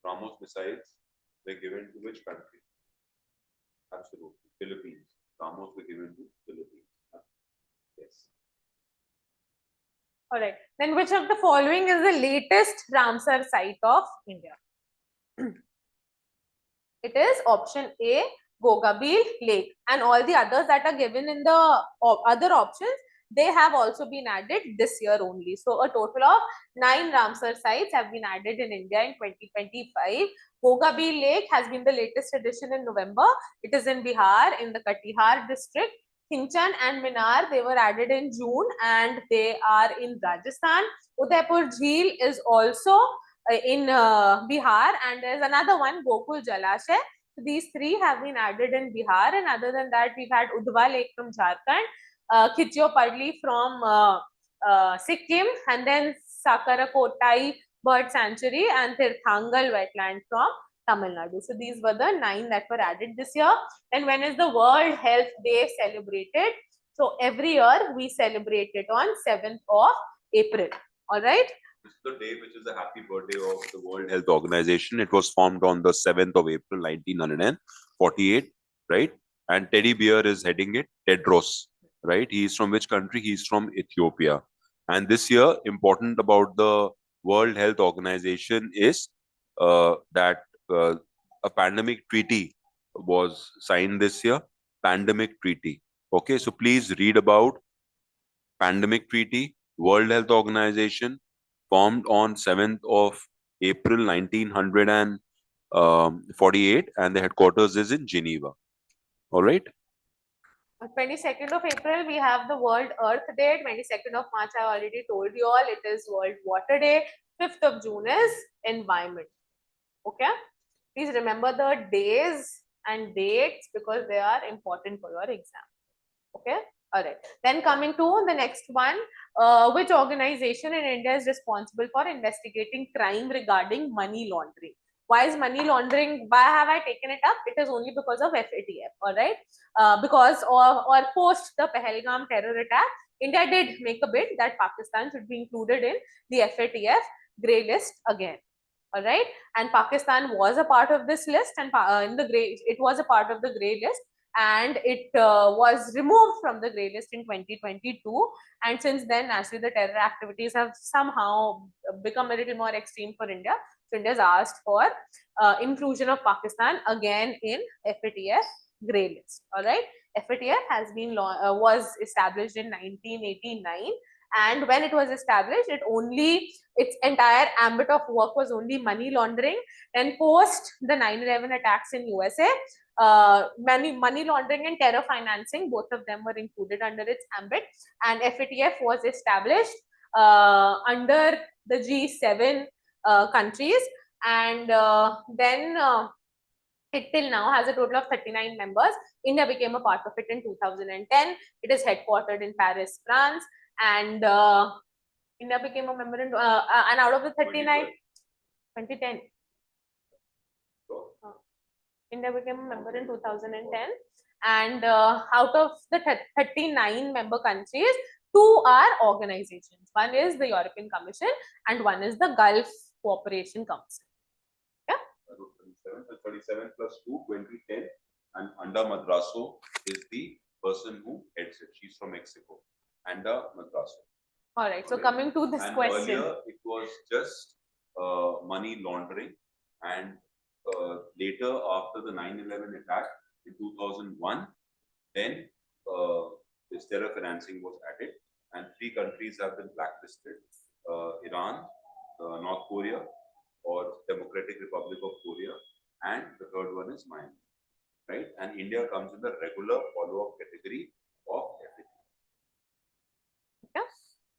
BrahMos missiles were given to which country? Absolutely. Philippines. BrahMos were given to Philippines. Yes. All right. Then which of the following is the latest Ramsar site of India? It is option A, Gogabil Lake, and all the others that are given in the other options, they have also been added this year only. So a total of 9 Ramsar sites have been added in India in 2025. Gogabil Lake has been the latest addition in November. It is in Bihar in the Katihar district. Khinchan and Minar, they were added in June and they are in Rajasthan. Udaipur Jheel is also in Bihar, and there's another one, Gokul Jalashay. So these 3 have been added in Bihar, and other than that, we've had Udhwa Lake from Jharkhand, Khichyo Padli from Sikkim, and then Sakarakotai Bird Sanctuary and Tirthangal Wetland from Tamil Nadu. So these were the 9 that were added this year. And when is the World Health Day celebrated? So every year we celebrate it on 7th of April. All right. This is the day which is the happy birthday of the World Health Organization. It was formed on the 7th of April, 1948, right? And Teddy Bear is heading it, Tedros, right? He's from which country? He's from Ethiopia. And this year, important about the World Health Organization is that a pandemic treaty was signed this year. Pandemic treaty. Okay, so please read about pandemic treaty, World Health Organization, formed on 7th of April 1948, and the headquarters is in Geneva. All right. 22nd of April, we have the World Earth Day. 22nd of March, I already told you all, it is World Water Day. 5th of June is Environment. Okay. Please remember the days and dates because they are important for your exam. Okay. All right. Then coming to the next one, which organization in India is responsible for investigating crime regarding money laundering? Why is money laundering? Why have I taken it up? It is only because of FATF. All right. Because or post the Pahalgam terror attack, India did make a bid that Pakistan should be included in the FATF grey list again. All right. And Pakistan was a part of this list, and in the grey, it was a part of the grey list. And it was removed from the grey list in 2022, and since then naturally the terror activities have somehow become a little more extreme for India. So India has asked for inclusion of Pakistan again in FATF grey list. All right, FATF has been was established in 1989, and when it was established, its entire ambit of work was only money laundering. And post the 9/11 attacks in USA, money laundering and terror financing, both of them were included under its ambit, and FATF was established under the G7 countries, and then it till now has a total of 39 members. India became a part of it in 2010. It is headquartered in Paris, France, and India became a member in, and out of the 39, 2010. India became a member in 2010, and out of the 39 member countries, 2 are organizations. One is the European Commission and one is the Gulf Cooperation Council. Yeah. 37 plus 2, 2010, and Anda Madraso is the person who heads it. She's from Mexico. Anda Madraso. All right. So coming to this question, earlier it was just money laundering, and later after the 9/11 attack in 2001, then this terror financing was added, and 3 countries have been blacklisted: Iran, North Korea, or Democratic Republic of Korea, and the third one is Myanmar. right? And India comes in the regular follow-up category of FATF. Yeah.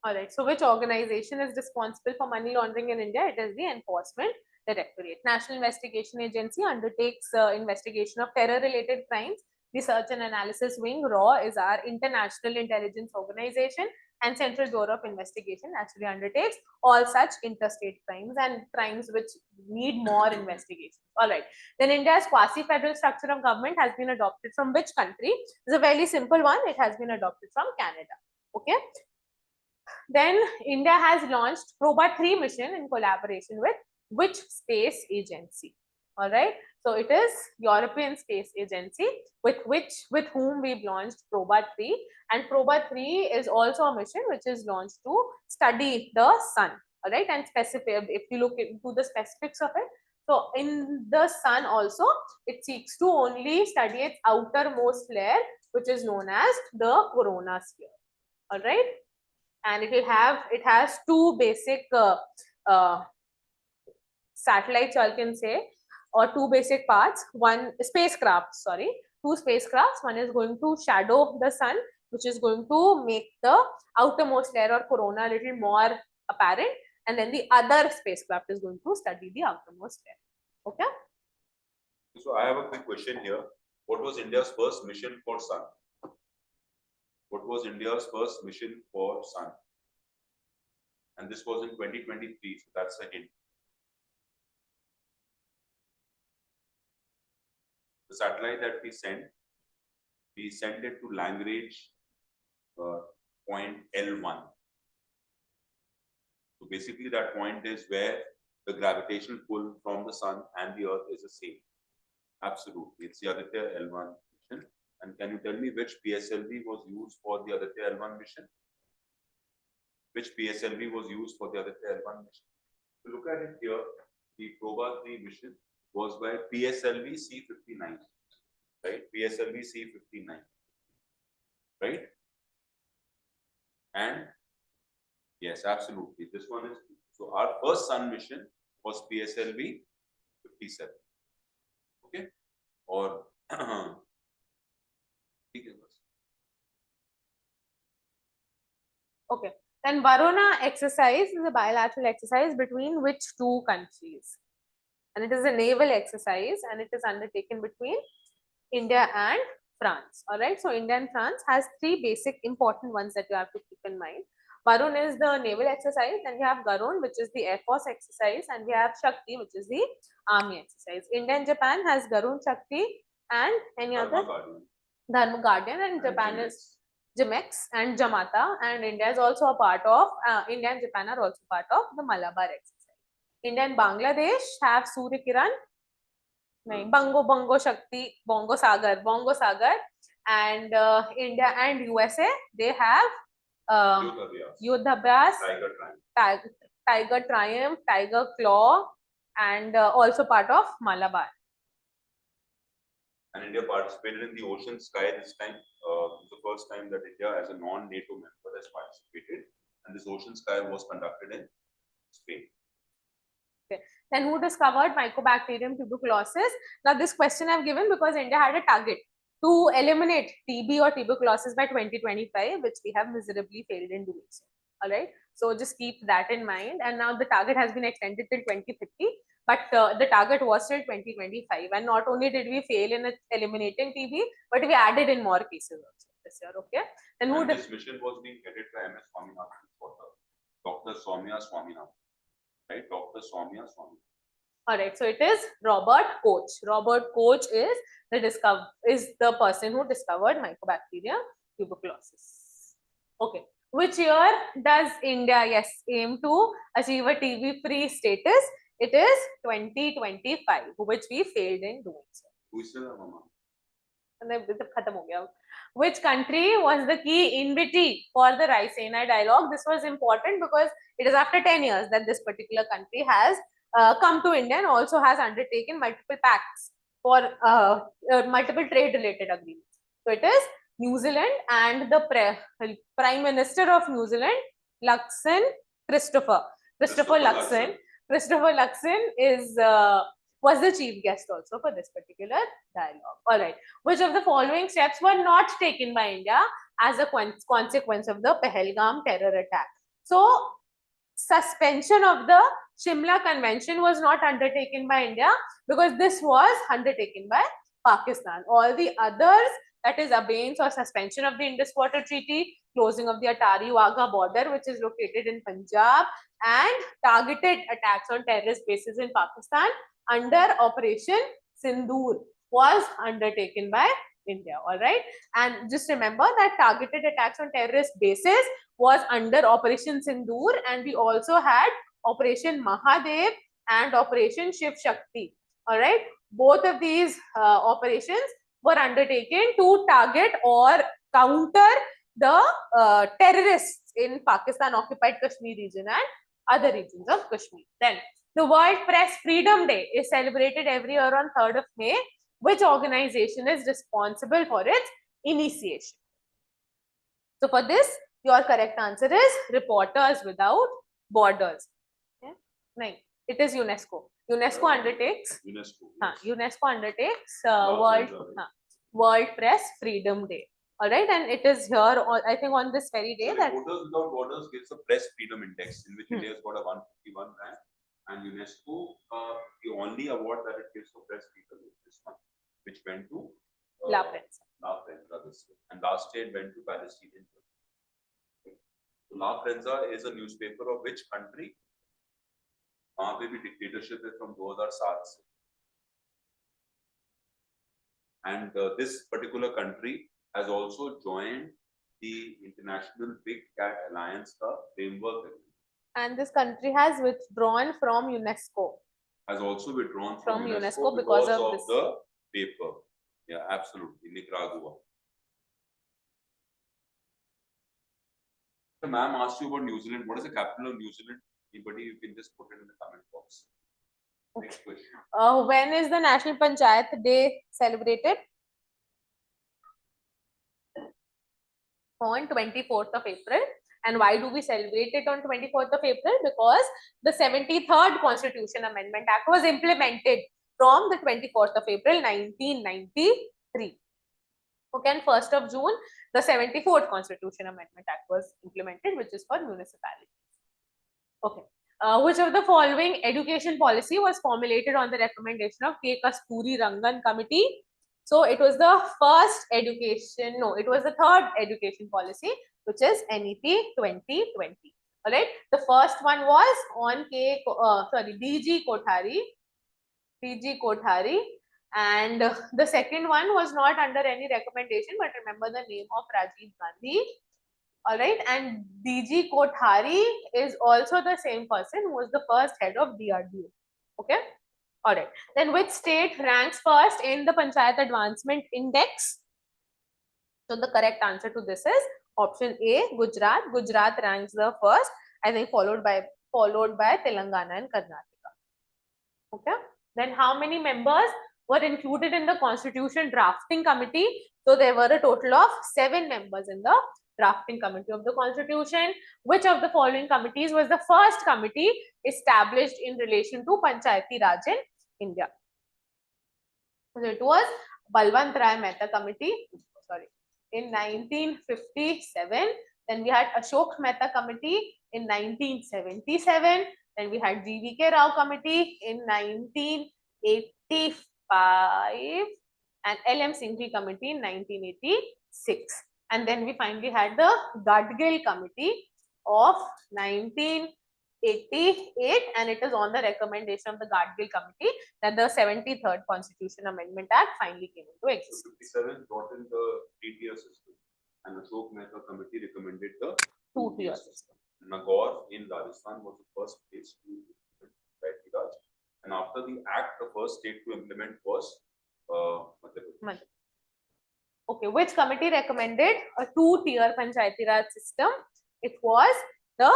All right. So, which organization is responsible for money laundering in India? It is the Enforcement Directorate. National Investigation Agency undertakes investigation of terror-related crimes. The Search and Analysis Wing (RAW) is our international intelligence organization, and Central Bureau of Investigation actually undertakes all such interstate crimes and crimes which need more investigation. All right. Then India's quasi-federal structure of government has been adopted from which country? It's a very simple one. It has been adopted from Canada. Okay. Then India has launched Proba 3 mission in collaboration with which space agency? All right. So it is European Space Agency with whom we've launched Proba 3, and Proba 3 is also a mission which is launched to study the sun. All right, and specific, if you look into the specifics of it, so in the sun also it seeks to only study its outermost layer, which is known as the coronasphere. All right, and it has two basic satellites, you can say, or two basic parts. One spacecraft, sorry, two spacecrafts. One is going to shadow the sun, which is going to make the outermost layer or corona a little more apparent, and then the other spacecraft is going to study the outermost layer. Okay. So I have a quick question here. What was India's first mission for sun? What was India's first mission for sun? And this was in 2023, so that's the hint. The satellite that we sent it to Lagrange point L1. So basically that point is where the gravitational pull from the sun and the earth is the same. Absolutely. It's the Aditya L1 mission. And can you tell me which PSLV was used for the Aditya L1 mission? Which PSLV was used for the Aditya L1 mission? If you look at it here, the Proba 3 mission was by PSLV C59, right? PSLV C59, right? And yes, absolutely. This one is, so our first sun mission was PSLV 57. Okay? Or okay. Then Varuna exercise is a bilateral exercise between which two countries? And it is a naval exercise, and it is undertaken between India and France. All right. So India and France has three basic important ones that you have to keep in mind. Varun is the naval exercise, and we have Garun, which is the Air Force exercise, and we have Shakti, which is the Army exercise. India and Japan has Garun, Shakti, and any other? Dharma Guardian, and Japan is Jimex and Jamata, and India is also a part of, India and Japan are also part of the Malabar exercise. India and Bangladesh have Surya Kiran, Bongo Shakti, Bongo Sagar, and India and USA, they have Yudhabhyas, Tiger Triumph, Tiger Claw, and also part of Malabar. And India participated in the Ocean Sky this time. It's the first time that India, as a non-NATO member, has participated. And this Ocean Sky was conducted in Spain. Okay. Then who discovered Mycobacterium tuberculosis? Now this question I've given because India had a target to eliminate TB or tuberculosis by 2025, which we have miserably failed in doing so. All right. So just keep that in mind. And now the target has been extended till 2050. But the target was till 2025, and not only did we fail in eliminating TB, but we added in more cases also this year. Okay, and this mission was being headed by MS Swaminathan, Dr. Soumya Swaminathan, right? Dr. Soumya Swaminathan. All right, so it is Robert Koch. Robert Koch is the person who discovered Mycobacterium tuberculosis. Okay, which year does India aim to achieve a TB-free status? It is 2025, which we failed in doing so. Which country was the key invitee for the Raisina dialogue? This was important because it is after 10 years that this particular country has come to India and also has undertaken multiple pacts for multiple trade-related agreements. So it is New Zealand, and the Prime Minister of New Zealand, Christopher Luxon. Christopher Luxon is was the chief guest also for this particular dialogue. All right. Which of the following steps were not taken by India as a consequence of the Pahalgam terror attack? So, suspension of the Shimla Convention was not undertaken by India because this was undertaken by Pakistan. All the others, that is abeyance or suspension of the Indus Water Treaty, closing of the Atari-Wagah border, which is located in Punjab, and targeted attacks on terrorist bases in Pakistan under Operation Sindoor was undertaken by India. All right. And just remember that targeted attacks on terrorist bases was under Operation Sindoor, and we also had Operation Mahadev and Operation Shiv Shakti. All right. Both of these operations were undertaken to target or counter the terrorists in Pakistan occupied Kashmir region and other regions of Kashmir. Then the World Press Freedom Day is celebrated every year on 3rd of May. Which organization is responsible for its initiation? So for this, your correct answer is Reporters Without Borders. Okay? No, it is UNESCO. UNESCO undertakes. UNESCO undertakes World Press Freedom Day. All right, and it is here, I think, on this very day that Reporters Without Borders gives a Press Freedom Index, in which India has got a 151 rank, and UNESCO, the only award that it gives for press freedom is this one, which went to La Prensa. This year. And last year it went to Palestinian. Okay. So La Prensa is a newspaper of which country? वहाँ पे भी dictatorship है from 2007 से. And this particular country has also joined the International Big Cat Alliance framework. And this country has withdrawn from UNESCO. Has also withdrawn from UNESCO because of this. The paper. Yeah, absolutely. Nicaragua. The ma'am asked you about New Zealand. What is the capital of New Zealand? Anybody, you can just put it in the comment box. Next question. When is the National Panchayat Day celebrated? On 24th of April. And why do we celebrate it on 24th of April? Because the 73rd Constitution Amendment Act was implemented from the 24th of April 1993. Okay, and 1st of June, the 74th Constitution Amendment Act was implemented, which is for municipalities. Okay. Which of the following education policy was formulated on the recommendation of K. Kasturi Rangan Committee? So it was the first education, no, it was the third education policy, which is NEP 2020. All right. The first one was on DG Kothari, and the second one was not under any recommendation, but remember the name of Rajiv Gandhi. All right, and DG Kothari is also the same person who was the first head of DRDO. Okay. All right. Then which state ranks first in the Panchayat Advancement Index? So the correct answer to this is option A, Gujarat. Gujarat ranks the first, I think, followed by Telangana and Karnataka. Okay. Then how many members were included in the Constitution Drafting Committee? So there were a total of 7 members in the Drafting Committee of the Constitution. Which of the following committees was the first committee established in relation to Panchayati Raj in India? So it was Balwant Rai Mehta Committee, in 1957. Then we had Ashok Mehta Committee in 1977. Then we had GVK Rao Committee in 1985 and LM Singhvi Committee in 1986. And then we finally had the Gadgil Committee of 1988, and it is on the recommendation of the Gadgil Committee that the 73rd Constitution Amendment Act finally came into existence. 57 brought in the 3-tier system, and Ashok Mehta Committee recommended the 2-tier system. Nagaur in Rajasthan was the first place to implement Panchayati Raj, and after the act, the first state to implement was Madhya Pradesh. Okay, which committee recommended a 2-tier Panchayati Raj system? It was the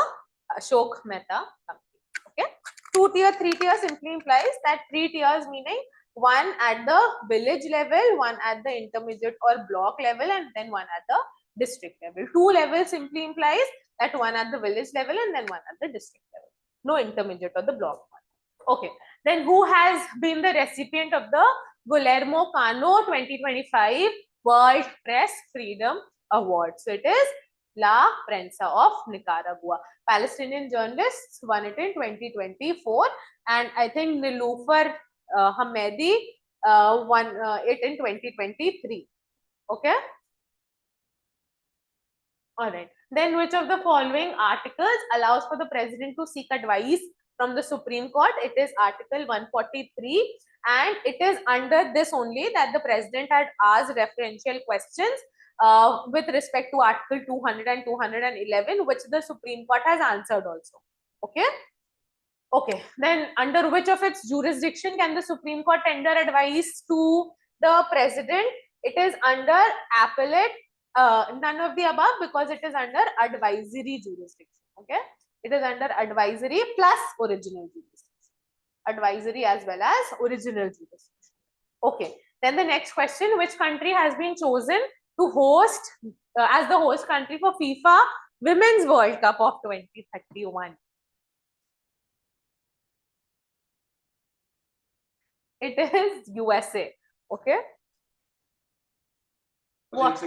Ashok Mehta Committee. Okay, 2-tier, 3-tier simply implies that 3 tiers meaning one at the village level, one at the intermediate or block level, and then one at the district level. 2 levels simply implies that one at the village level and then one at the district level. No intermediate or the block one. Okay, Then who has been the recipient of the Guillermo Cano 2025 World Press Freedom Award? So it is La Prensa of Nicaragua. Palestinian journalists won it in 2024, and I think Niloufar Hamedi won it in 2023. Okay. All right. Then which of the following articles allows for the president to seek advice from the Supreme Court? It is Article 143, and it is under this only that the president had asked referential questions with respect to Article 200 and 211, which the Supreme Court has answered also. Okay. Okay. Then under which of its jurisdiction can the Supreme Court tender advice to the president? It is under appellate. None of the above, because it is under advisory jurisdiction. Okay, it is under advisory plus original jurisdiction. Advisory as well as original jurisdiction. Okay, then the next question: which country has been chosen to host as the host country for FIFA Women's World Cup of 2031? It is USA. Okay. What?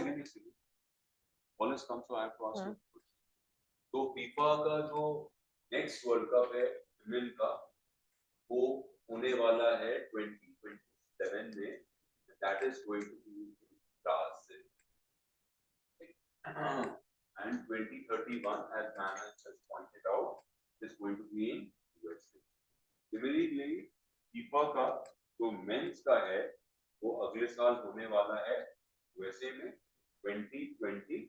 All is come, so I have to ask you. तो FIFA का जो next world cup है women का वो होने वाला है 2027 में. That is going to be in Brazil. And 2031, as Nana has pointed out, is going to be in USA. Similarly, FIFA का जो मेंस का है वो अगले साल होने वाला है USA में 2026.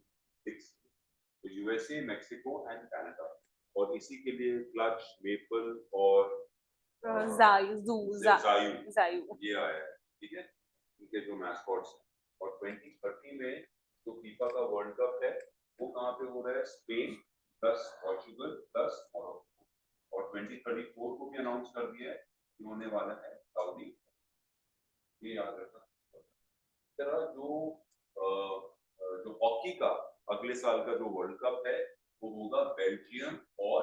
तो यूएसए, मेक्सिको एंड कनाडा. और इसी के लिए क्लच, मेपल और जायू ये आया है. ठीक है, इनके जो मैस्कॉट्स. और 2030 में जो फीफा का वर्ल्ड कप है वो कहाँ पे हो रहा है? Spain plus Portugal plus Morocco. और 2034 को भी अनाउंस कर दिया है कि होने वाला है सऊदी. ये याद रखना. तरह जो हॉकी का अगले साल का जो वर्ल्ड कप है वो होगा बेल्जियम और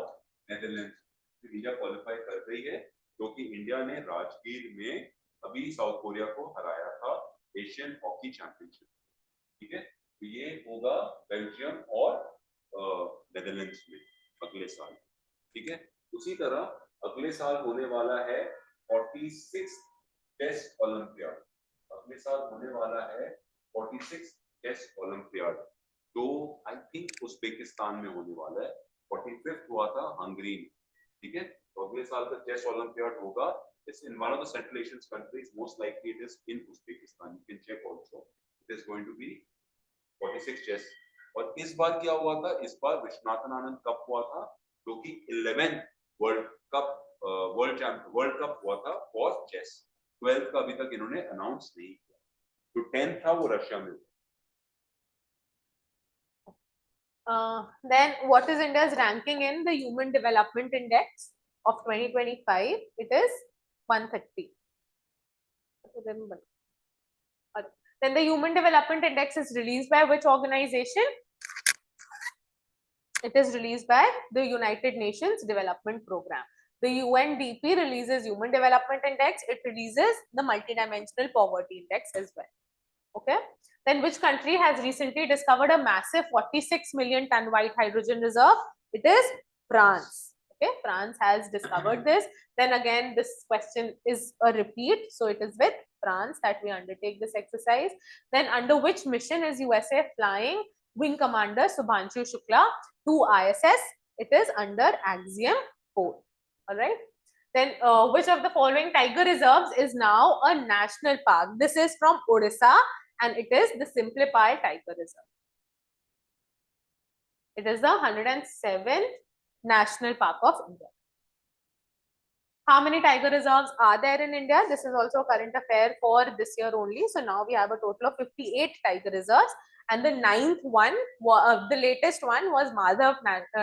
नेदरलैंड्स. इंडिया क्वालिफाई कर गई है क्योंकि इंडिया ने राजगीर में अभी साउथ कोरिया को हराया था एशियन हॉकी चैंपियनशिप. ठीक है, तो ये होगा बेल्जियम और नेदरलैंड्स में अगले साल. ठीक है, उसी तरह अगले साल होने वाला है 46 टेस्ट ओलंपियाड. अगले साल होने वाला है 46 टेस्ट ओलंपियाड. तो आई थिंक उज्बेकिस्तान में होने वाला है. 45th हुआ था हंगरी में. ठीक है, तो अगले साल का टेस्ट ओलंपियाड होगा. It's in one of the Central Asian countries. Most likely it is in Uzbekistan. You can check also. It is going to be 46 chess. और इस बार क्या हुआ था? इस बार विश्वनाथन आनंद कप हुआ था जो कि 11th वर्ल्ड कप हुआ था फॉर चेस. 12th का अभी तक इन्होंने अनाउंस नहीं किया. जो 10th था वो रशिया में. Then what is India's ranking in the Human Development Index of 2025? It is 130. Then the Human Development Index is released by which organization? It is released by the United Nations Development Program. The UNDP releases Human Development Index. It releases the Multidimensional Poverty Index as well. Okay. Then which country has recently discovered a massive 46 million ton white hydrogen reserve? It is France. Okay, France has discovered this. Then again, this question is a repeat. So it is with France that we undertake this exercise. Then under which mission is USA flying Wing Commander Subhanshu Shukla to ISS? It is under Axiom 4. All right. Then which of the following tiger reserves is now a national park? This is from Odisha and it is the Simplipai Tiger Reserve. It is the 107th National Park of India. How many tiger reserves are there in India? This is also a current affair for this year only. So now we have a total of 58 tiger reserves, and the 9th one, the latest one was Madhav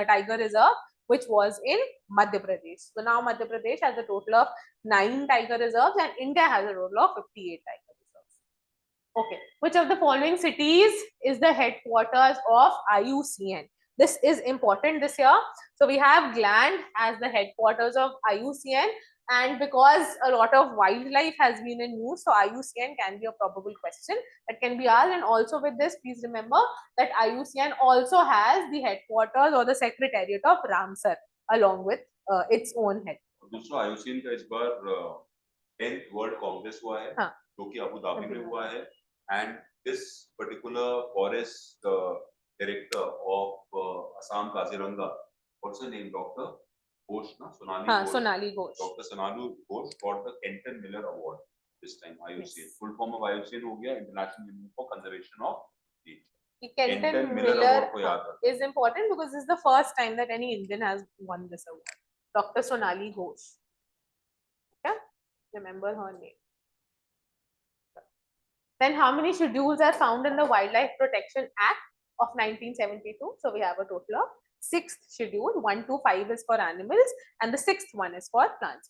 Tiger Reserve, which was in Madhya Pradesh. So now Madhya Pradesh has a total of 9 tiger reserves and India has a total of 58 tiger reserves. Okay, which of the following cities is the headquarters of IUCN? This is important this year. So we have Gland as the headquarters of IUCN. And because a lot of wildlife has been in news, so IUCN can be a probable question that can be asked. And also with this, please remember that IUCN also has the headquarters or the secretariat of Ramsar along with its own head. दूसरा IUCN का इस बार 10th World Congress हुआ है, जो कि Abu Dhabi में हुआ है, and this particular forest director of Assam Kaziranga, what's her name, Dr. Ghosh, na? Sonali Ghosh. Dr. Sonali Ghosh got the Kenton Miller Award this time. IUCN. Full form of IUCN हो गया International Union for Conservation of Nature. Kenton Miller is important because this is the first time that any Indian has won this award. Dr. Sonali Ghosh. Okay, remember her name. Then how many schedules are found in the Wildlife Protection Act of 1972? So we have a total of 6th schedule. 1 to 5 is for animals and the 6th one is for plants.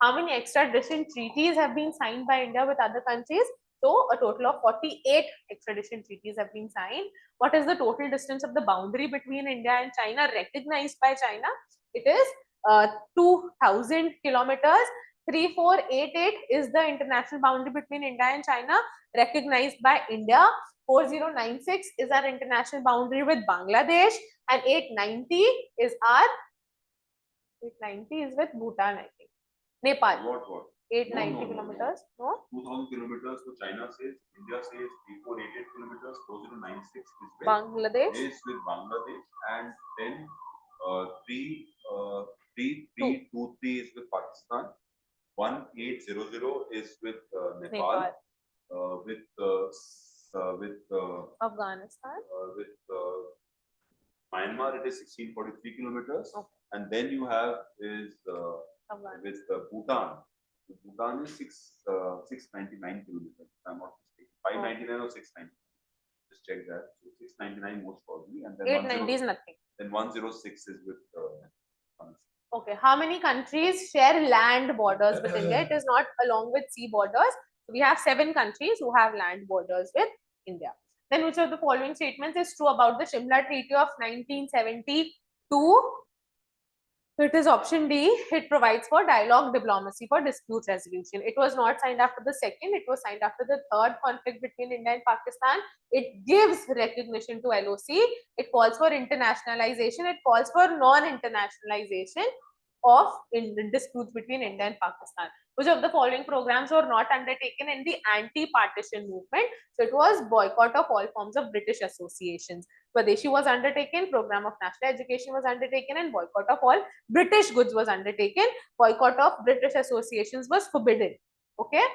How many extradition treaties have been signed by India with other countries? So a total of 48 extradition treaties have been signed. What is the total distance of the boundary between India and China recognized by China? It is 2000 kilometers. 3488 is the international boundary between India and China recognized by India. 4096 is our international boundary with Bangladesh, and 890 is with Bhutan, I think. Nepal. What? 890 kilometers. No? 2000 kilometers for China says, India says 3488 kilometers, 4096 is with Bangladesh. Is with Bangladesh, and then 3323 is with Pakistan. 1800 is with Nepal. With Afghanistan. With Myanmar, it is 1643 kilometers. Okay. And then you have is with Bhutan. Bhutan is 699 kilometers. If I'm not mistaken, 599 or 690. Just check that. So 699 most probably, and then 890 is nothing. Then 106 is with. Okay, how many countries share land borders with India? It is not along with sea borders. So we have 7 countries who have land borders with India. Then which of the following statements is true about the Shimla Treaty of 1972? It is option D. It provides for dialogue diplomacy for dispute resolution. It was not signed after the second. It was signed after the third conflict between India and Pakistan. It gives recognition to LOC. It calls for internationalization. It calls for non-internationalization of disputes between India and Pakistan. Which of the following programs were not undertaken in the anti-partition movement? So it was boycott of all forms of British associations. Swadeshi was undertaken, program of national education was undertaken, and boycott of all British goods was undertaken. Boycott of British associations was forbidden. Okay.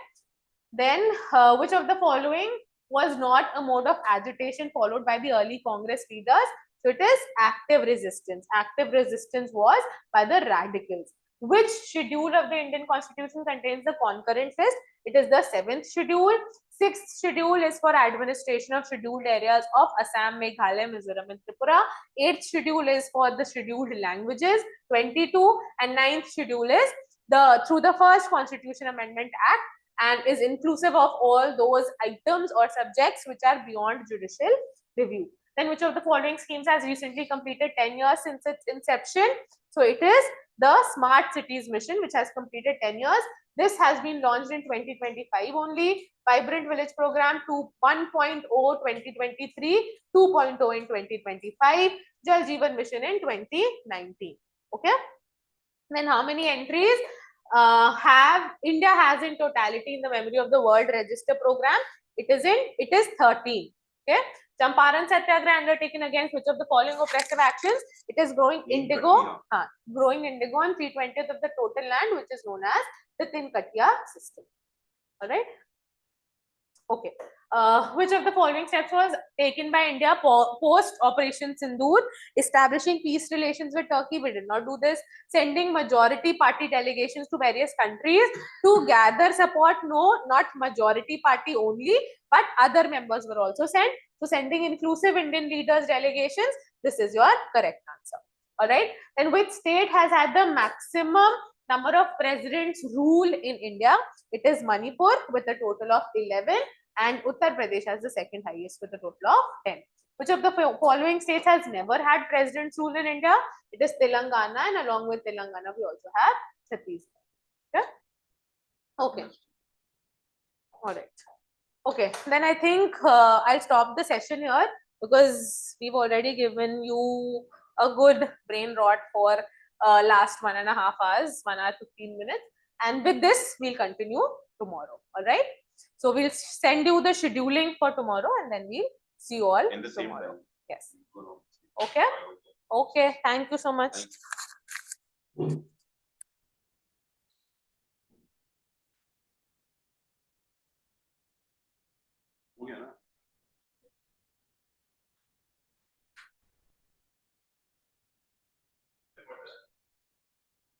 Then which of the following was not a mode of agitation followed by the early Congress leaders? So it is active resistance. Active resistance was by the radicals. Which schedule of the Indian Constitution contains the concurrent list? It is the 7th schedule. 6th schedule is for administration of scheduled areas of Assam, Meghalaya, Mizoram, and Tripura. 8th schedule is for the scheduled languages, 22, and 9th schedule is through the first Constitution Amendment Act, and is inclusive of all those items or subjects which are beyond judicial review. Then which of the following schemes has recently completed 10 years since its inception? So it is the Smart Cities Mission, which has completed 10 years. This has been launched in 2025 only. Vibrant Village Program 1.0 2023, 2.0 in 2025, Jal Jeevan Mission in 2019. Okay. Then how many entries India has in totality in the memory of the World Register Program? It is 13. Okay. Champaran Satyagraha undertaken against which of the following oppressive actions? It is growing indigo. Growing indigo on 3/20th of the total land, which is known as the Tinkatia system. All right. Okay. Which of the following steps was taken by India post Operation Sindoor? Establishing peace relations with Turkey. We did not do this. Sending majority party delegations to various countries to gather support. No, not majority party only, but other members were also sent. So sending inclusive Indian leaders delegations. This is your correct answer. All right. And which state has had the maximum number of presidents rule in India? It is Manipur with a total of 11. And Uttar Pradesh has the second highest with a total of 10. Which of the following states has never had presidents rule in India? It is Telangana, and along with Telangana, we also have Chhattisgarh. Okay. All right. Okay, then I think I'll stop the session here because we've already given you a good brain rot for last 1.5 hours, 1 hour 15 minutes. And with this, we'll continue tomorrow. All right. So we'll send you the scheduling for tomorrow and then we'll see you all In the same tomorrow. time. Yes. Okay. Okay. Thank you so much.